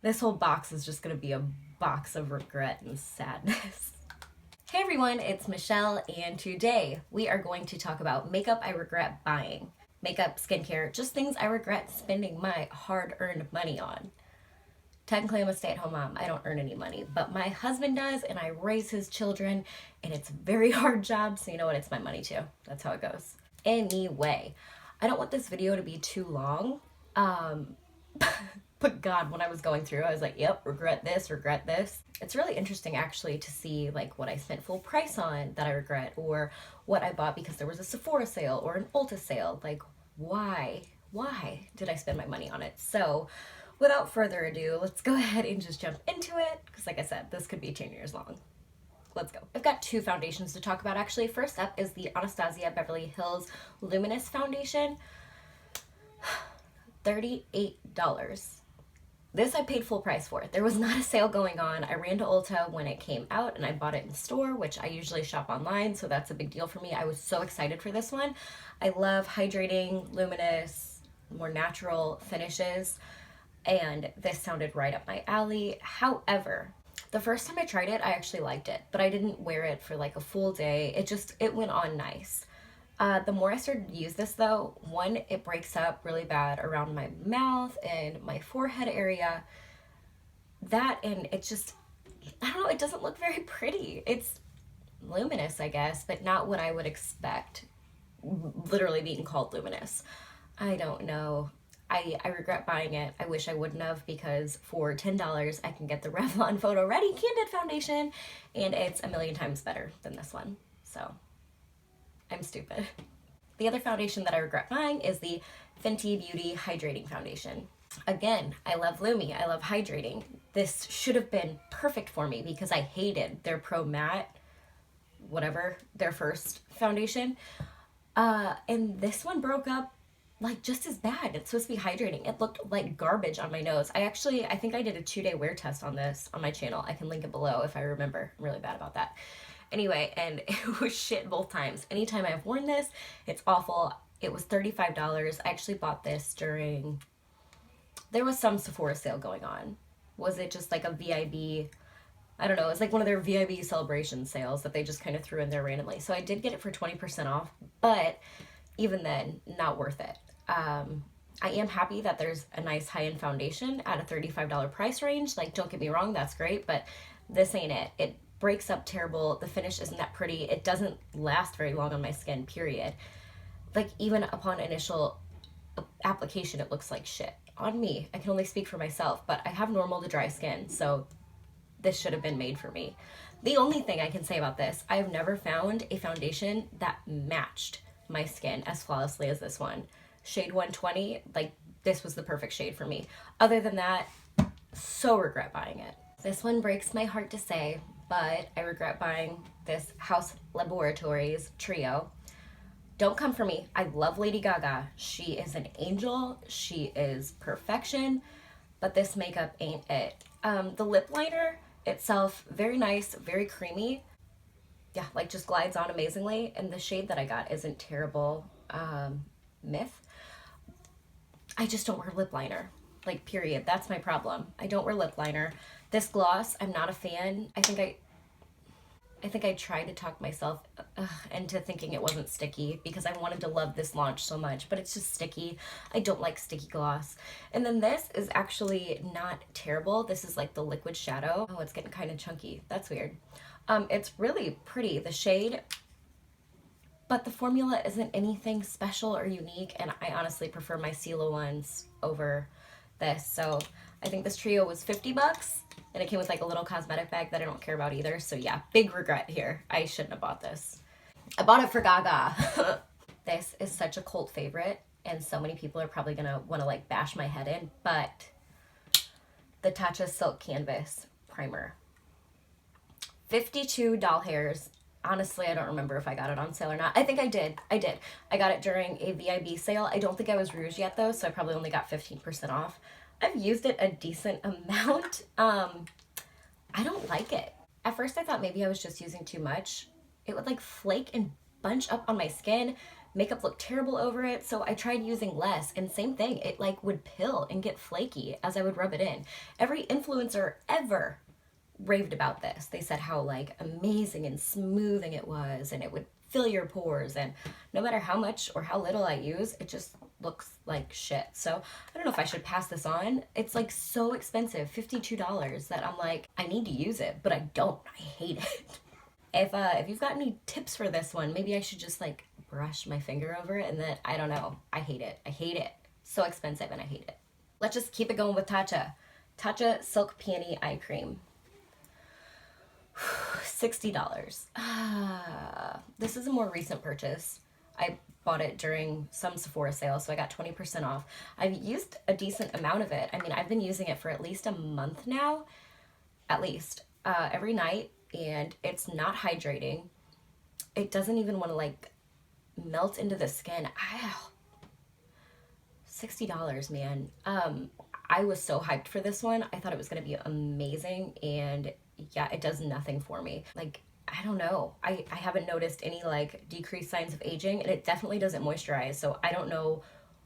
This whole box is just gonna be a box of regret and sadness. Hey everyone, it's Michelle, and today we are going to talk about makeup I regret buying. Makeup, skincare, just things I regret spending my hard-earned money on. Technically, I'm a stay-at-home mom. I don't earn any money, but my husband does, and I raise his children, and it's a very hard job, so you know what? It's my money too. That's how it goes. Anyway, I don't want this video to be too long. But God, when I was going through, I was like, yep, regret this, regret this. It's really interesting actually to see like what I spent full price on that I regret, or what I bought because there was a Sephora sale or an Ulta sale. Like, why? Why did I spend my money on it? So, without further ado, let's go ahead and just jump into it, because like I said, this could be 10 years long. Let's go. I've got two foundations to talk about actually. First up is the Anastasia Beverly Hills Luminous Foundation. $38. This I paid full price for. There was not a sale going on. I ran to Ulta when it came out and I bought it in store, which I usually shop online, so that's a big deal for me. I was so excited for this one. I love hydrating, luminous, more natural finishes, and this sounded right up my alley. However, the first time I tried it, I actually liked it, but I didn't wear it for like a full day. It went on nice. The more I started to use this though, one, it breaks up really bad around my mouth and my forehead area. That, and it just, I don't know, it doesn't look very pretty. It's luminous, I guess, but not what I would expect, literally being called luminous. I don't know. I regret buying it. I wish I wouldn't have, because for $10 I can get the Revlon Photo Ready Candid Foundation, and it's a million times better than this one. So I'm stupid. The other foundation that I regret buying is the Fenty Beauty Hydrating Foundation. Again, I love Lumi. I love hydrating. This should have been perfect for me because I hated their Pro Matte, whatever, their first foundation. And this one broke up like just as bad. It's supposed to be hydrating. It looked like garbage on my nose. I think I did a 2-day wear test on this on my channel. I can link it below if I remember. I'm really bad about that. Anyway, and it was shit both times. Anytime I've worn this, it's awful. It was $35. I actually bought this during, there was some Sephora sale going on. Was it just like a VIB? I don't know. It was like one of their VIB celebration sales that they just kind of threw in there randomly. So I did get it for 20% off, but even then, not worth it. I am happy that there's a nice high-end foundation at a $35 price range. Like, don't get me wrong, that's great, but this ain't it. It breaks up terrible. The finish isn't that pretty. It doesn't last very long on my skin, period. Like, even upon initial application, it looks like shit. On me, I can only speak for myself, but I have normal to dry skin, so this should have been made for me. The only thing I can say about this, I've never found a foundation that matched my skin as flawlessly as this one. Shade 120, like, this was the perfect shade for me. Other than that, so regret buying it. This one breaks my heart to say, but I regret buying this House Laboratories trio. Don't come for me. I love Lady Gaga. She is an angel. She is perfection, but this makeup ain't it. The lip liner itself, very nice, very creamy. Yeah, like just glides on amazingly. And the shade that I got isn't terrible. Myth. I just don't wear lip liner. Like, period. That's my problem. I don't wear lip liner. This gloss, I'm not a fan. I think I tried to talk myself into thinking it wasn't sticky because I wanted to love this launch so much, but it's just sticky. I don't like sticky gloss. And then this is actually not terrible. This is like the liquid shadow. Oh, it's getting kind of chunky. That's weird. It's really pretty, the shade, but the formula isn't anything special or unique, and I honestly prefer my Sela ones over this. So I think this trio was 50 bucks, and it came with like a little cosmetic bag that I don't care about either. So yeah, big regret here. I shouldn't have bought this. I bought it for Gaga. This is such a cult favorite, and so many people are probably gonna want to like bash my head in, but the Tatcha Silk Canvas Primer. 52 doll hairs. Honestly, I don't remember if I got it on sale or not. I think I did. I got it during a VIB sale. I don't think I was Rouge yet though, so I probably only got 15% off. I've used it a decent amount. I don't like it. At first I thought maybe I was just using too much. It would like flake and bunch up on my skin, makeup looked terrible over it, so I tried using less, and same thing, it like would pill and get flaky as I would rub it in. Every influencer ever raved about this. They said how like amazing and smoothing it was, and it would fill your pores, and no matter how much or how little I use, it just looks like shit. So I don't know if I should pass this on. It's like so expensive, $52, that I'm like, I need to use it, but I don't. I hate it. If you've got any tips for this one, maybe I should just like brush my finger over it, and then I don't know. I hate it. I hate it. So expensive and I hate it. Let's just keep it going with Tatcha. Tatcha Silk Peony Eye Cream. $60. This is a more recent purchase. I bought it during some Sephora sale, so I got 20% off. I've used a decent amount of it. I mean, I've been using it for at least a month now, at least, every night, and it's not hydrating. It doesn't even want to like melt into the skin. $60, man. I was so hyped for this one. I thought it was going to be amazing, and yeah, it does nothing for me. Like, I don't know. I haven't noticed any like decreased signs of aging, and it definitely doesn't moisturize. So I don't know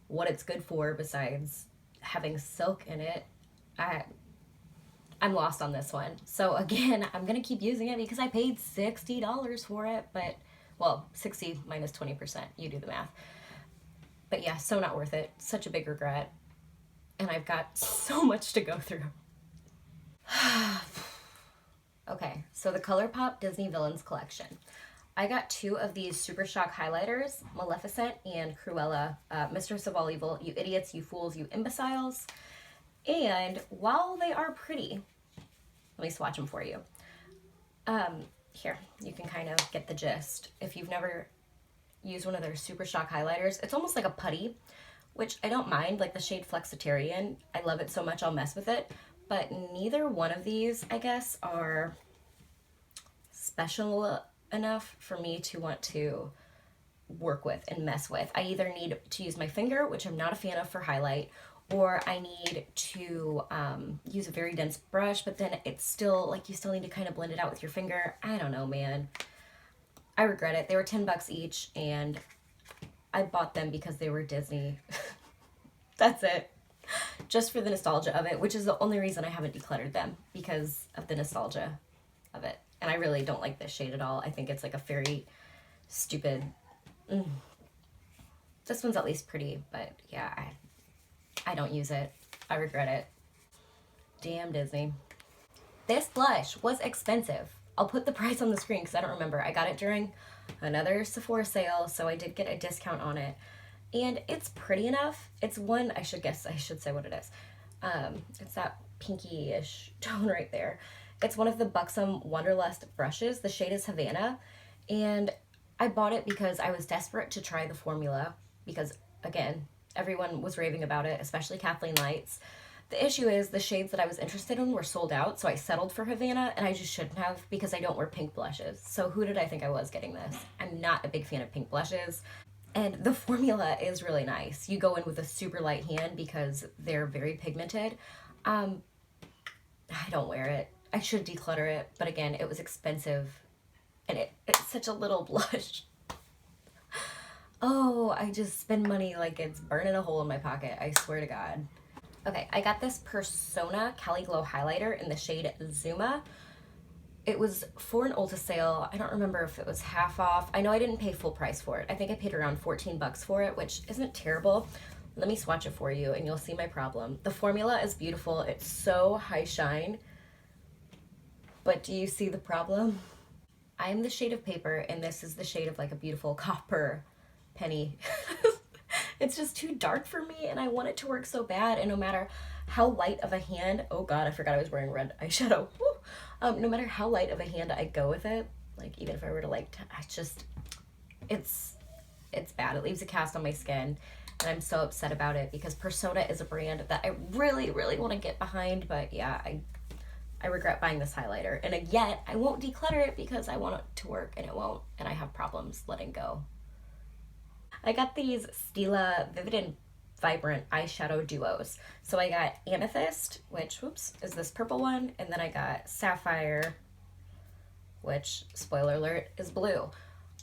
what it's good for besides having silk in it. I'm lost on this one. So again, I'm gonna keep using it because I paid $60 for it, but well, 60 minus 20%, you do the math. But yeah, so not worth it. Such a big regret. And I've got so much to go through. Okay, so the ColourPop Disney Villains collection. I got 2 of these Super Shock highlighters, Maleficent and Cruella, Mistress of All Evil, you idiots, you fools, you imbeciles. And while they are pretty, let me swatch them for you. Here, you can kind of get the gist. If you've never used one of their Super Shock highlighters, it's almost like a putty, which I don't mind, like the shade Flexitarian. I love it so much I'll mess with it. But neither one of these, I guess, are special enough for me to want to work with and mess with. I either need to use my finger, which I'm not a fan of for highlight, or I need to use a very dense brush, but then it's still, like, you still need to kind of blend it out with your finger. I don't know, man. I regret it. They were $10 each, and I bought them because they were Disney. That's it. Just for the nostalgia of it, which is the only reason I haven't decluttered them, because of the nostalgia of it. And I really don't like this shade at all. I think it's like a very stupid... This one's at least pretty, but yeah, I don't use it. I regret it. Damn Disney. This blush was expensive. I'll put the price on the screen because I don't remember. I got it during another Sephora sale, so I did get a discount on it. And it's pretty enough. It's one, I should say what it is. It's that pinky-ish tone right there. It's one of the Buxom Wanderlust brushes. The shade is Havana. And I bought it because I was desperate to try the formula because, again, everyone was raving about it, especially Kathleen Lights. The issue is the shades that I was interested in were sold out, so I settled for Havana, and I just shouldn't have because I don't wear pink blushes. So who did I think I was getting this? I'm not a big fan of pink blushes. And the formula is really nice. You go in with a super light hand because they're very pigmented. I don't wear it. I should declutter it, but again, it was expensive. And it's such a little blush. Oh, I just spend money like it's burning a hole in my pocket. I swear to God. Okay, I got this Persona Cali Glow highlighter in the shade Zuma. It was for an Ulta sale. I don't remember if it was half off. I know I didn't pay full price for it. I think I paid around $14 for it, which isn't terrible. Let me swatch it for you and you'll see my problem. The formula is beautiful. It's so high shine. But do you see the problem? I'm the shade of paper and this is the shade of like a beautiful copper penny. It's just too dark for me and I want it to work so bad, and no matter how light of a hand, oh God, I forgot I was wearing red eyeshadow. No matter how light of a hand I go with it, like even if I were to like, it's bad. It leaves a cast on my skin and I'm so upset about it because Persona is a brand that I really, really want to get behind, but yeah, I regret buying this highlighter. And yet I won't declutter it because I want it to work and it won't, and I have problems letting go. I got these Stila Vivid and Vibrant eyeshadow duos. So I got Amethyst, which, whoops, is this purple one, and then I got Sapphire, which, spoiler alert, is blue.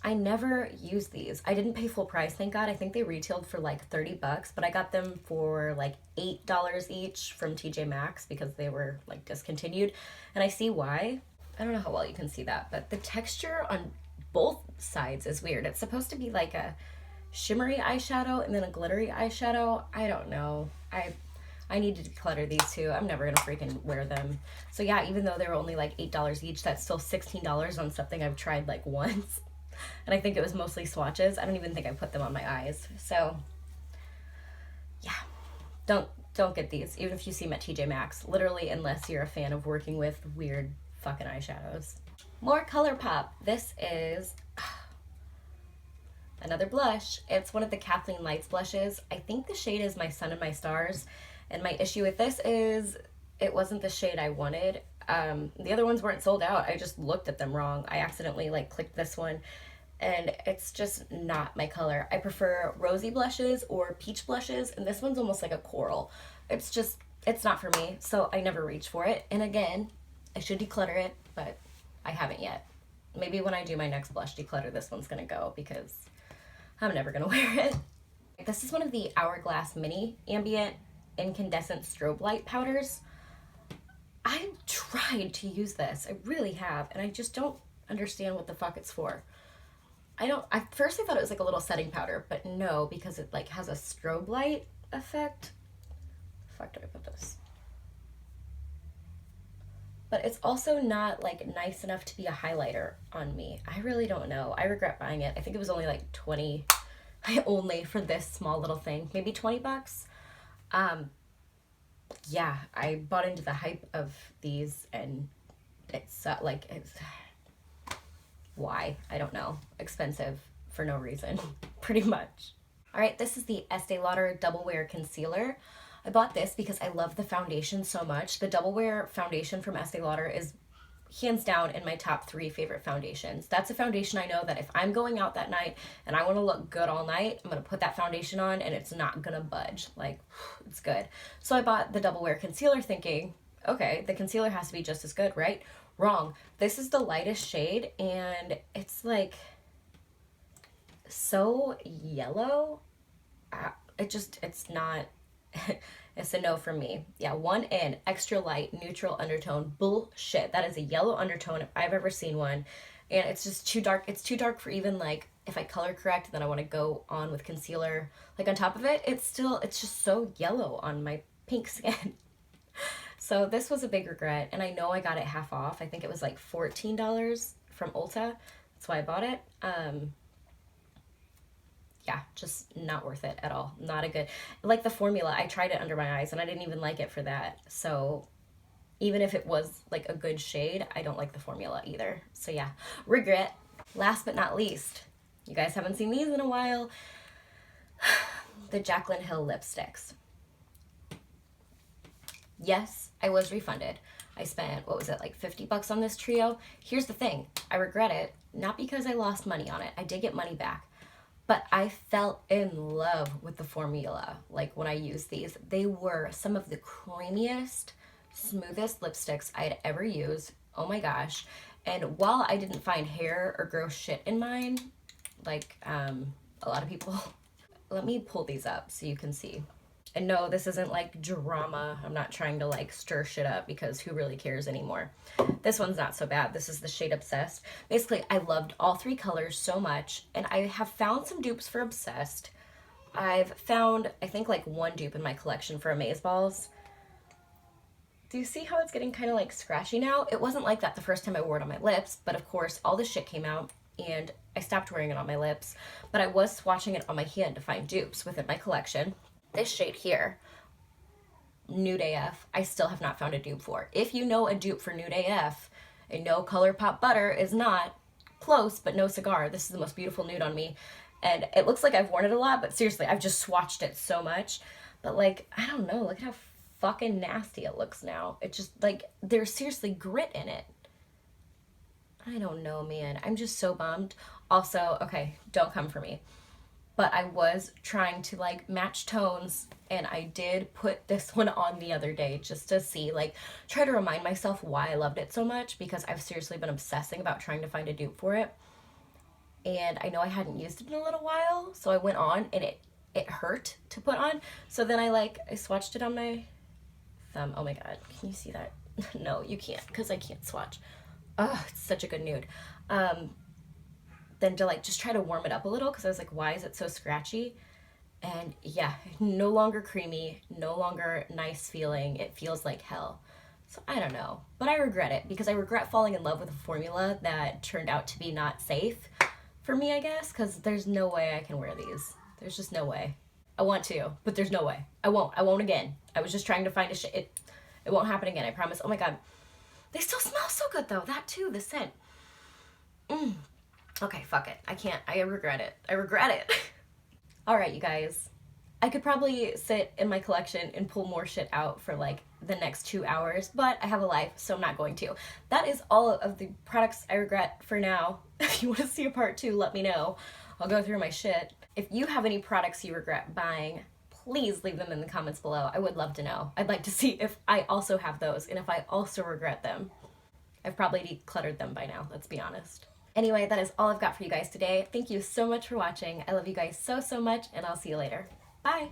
I never use these. I didn't pay full price, thank God. I think they retailed for like 30 bucks, but I got them for like $8 each from TJ Maxx because they were like discontinued. And I see why. I don't know how well you can see that, but the texture on both sides is weird. It's supposed to be like a shimmery eyeshadow and then a glittery eyeshadow. I don't know. I need to declutter these two. I'm never gonna freaking wear them. So yeah, even though they were only like $8 each, that's still $16 on something I've tried like once. And I think it was mostly swatches. I don't even think I put them on my eyes. So yeah, don't get these, even if you see them at TJ Maxx. Literally, unless you're a fan of working with weird fucking eyeshadows. More ColourPop. This is another blush. It's one of the Kathleen Lights blushes. I think the shade is My Sun and My Stars. And my issue with this is it wasn't the shade I wanted. The other ones weren't sold out. I just looked at them wrong. I accidentally like clicked this one and it's just not my color. I prefer rosy blushes or peach blushes, and this one's almost like a coral. It's not for me, so I never reach for it. And again, I should declutter it, but I haven't yet. Maybe when I do my next blush declutter, this one's gonna go because I'm never gonna wear it. This is one of the Hourglass Mini Ambient Incandescent Strobe Light Powders. I've tried to use this, I really have, and I just don't understand what the fuck it's for. At first I thought it was like a little setting powder, but no, because it like has a strobe light effect. The fuck do I put this? But it's also not like nice enough to be a highlighter on me. I really don't know. I regret buying it. I think it was only like 20 only for this small little thing, maybe 20 bucks. Yeah, I bought into the hype of these and it's why? I don't know. Expensive for no reason, pretty much. All right, this is the Estee Lauder Double Wear Concealer. I bought this because I love the foundation so much. The Double Wear foundation from Estee Lauder is hands down in my top 3 favorite foundations. That's a foundation I know that if I'm going out that night and I want to look good all night, I'm going to put that foundation on and it's not going to budge. Like, it's good. So I bought the Double Wear Concealer thinking, okay, the concealer has to be just as good, right? Wrong. This is the lightest shade and it's like so yellow. It's not, it's a no for me. Yeah, 1N, extra light, neutral undertone. Bullshit. That is a yellow undertone if I've ever seen one. And it's just too dark. It's too dark for even like, if I color correct, then I want to go on with concealer. Like on top of it, it's just so yellow on my pink skin. So this was a big regret, and I know I got it half off. I think it was like $14 from Ulta. That's why I bought it. Yeah, just not worth it at all. Not a good, like the formula, I tried it under my eyes and I didn't even like it for that. So even if it was like a good shade, I don't like the formula either. So yeah, regret. Last but not least, you guys haven't seen these in a while. The Jaclyn Hill lipsticks. Yes, I was refunded. I spent, what was it, like 50 bucks on this trio? Here's the thing, I regret it, not because I lost money on it. I did get money back, but I fell in love with the formula. Like when I used these, they were some of the creamiest, smoothest lipsticks I had ever used. Oh my gosh. And while I didn't find hair or gross shit in mine, like a lot of people, let me pull these up so you can see. And no, this isn't like drama. I'm not trying to like stir shit up because who really cares anymore. This one's not so bad. This is the shade Obsessed. Basically, I loved all 3 colors so much, and I have found some dupes for Obsessed. I've found, I think, like 1 dupe in my collection for Amazeballs. Do you see how it's getting kind of like scratchy now? It wasn't like that the first time I wore it on my lips, but of course, all this shit came out and I stopped wearing it on my lips, but I was swatching it on my hand to find dupes within my collection. This shade here, Nude AF, I still have not found a dupe for. If you know a dupe for Nude AF, and no ColourPop butter is not close, but no cigar, this is the most beautiful nude on me. And it looks like I've worn it a lot, but seriously, I've just swatched it so much. But like, I don't know, look at how fucking nasty it looks now. It just like, there's seriously grit in it. I don't know, man. I'm just so bummed. Also, okay, don't come for me, but I was trying to like match tones, and I did put this one on the other day just to see, like, try to remind myself why I loved it so much, because I've seriously been obsessing about trying to find a dupe for it. and I know I hadn't used it in a little while, so I went on and it hurt to put on. So then I swatched it on my thumb. Oh my god, can you see that? No, you can't, because I can't swatch. Oh, it's such a good nude. Then to like just try to warm it up a little, because I was like, why is it so scratchy? And yeah, no longer creamy, no longer nice feeling. It feels like hell. So I don't know, but I regret it, because I regret falling in love with a formula that turned out to be not safe for me, I guess, because there's no way I can wear these. There's just no way. I want to, but there's no way. I won't again. I was just trying to find a shit. It won't happen again, I promise. Oh my god. They still smell so good though. That too, the scent. Okay, fuck it. I can't. I regret it. I regret it. Alright, you guys. I could probably sit in my collection and pull more shit out for like the next 2 hours, but I have a life, so I'm not going to. That is all of the products I regret for now. If you want to see a part 2, let me know. I'll go through my shit. If you have any products you regret buying, please leave them in the comments below. I would love to know. I'd like to see if I also have those and if I also regret them. I've probably decluttered them by now, let's be honest. Anyway, that is all I've got for you guys today. Thank you so much for watching. I love you guys so, so much, and I'll see you later. Bye!